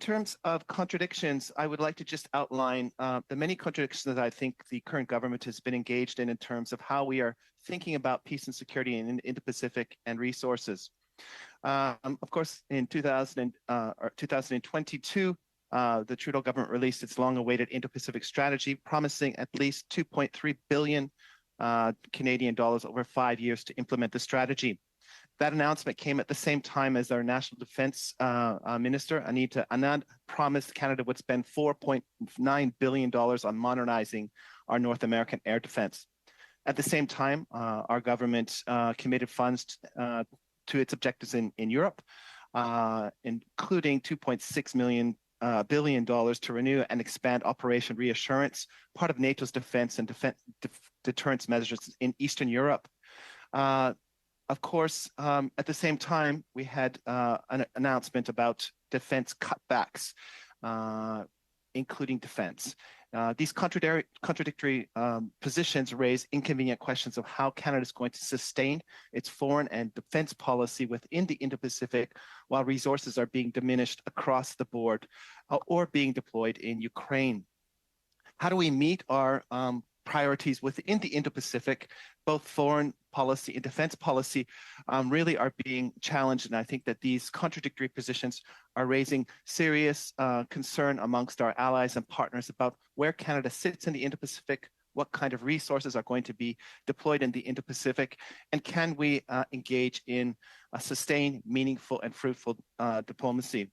terms of contradictions, I would like to just outline the many contradictions that I think the current government has been engaged in terms of how we are thinking about peace and security in Indo-Pacific and resources. Of course, in 2022, the Trudeau government released its long-awaited Indo-Pacific strategy, promising at least 2.3 billion Canadian dollars over 5 years to implement the strategy. That announcement came at the same time as our National Defense Minister, Anita Anand, promised Canada would spend $4.9 billion on modernizing our North American air defense. At the same time, our government committed funds to its objectives in Europe, including $2.6 billion to renew and expand Operation Reassurance, part of NATO's defense and deterrence measures in Eastern Europe. Of course, at the same time, we had an announcement about defense cutbacks, including defense. These contradictory positions raise inconvenient questions of how Canada is going to sustain its foreign and defense policy within the Indo-Pacific while resources are being diminished across the board or being deployed in Ukraine. How do we meet our priorities within the Indo-Pacific? Both foreign policy and defense policy really are being challenged. And I think that these contradictory positions are raising serious concern amongst our allies and partners about where Canada sits in the Indo-Pacific, what kind of resources are going to be deployed in the Indo-Pacific, and can we engage in a sustained, meaningful, and fruitful diplomacy.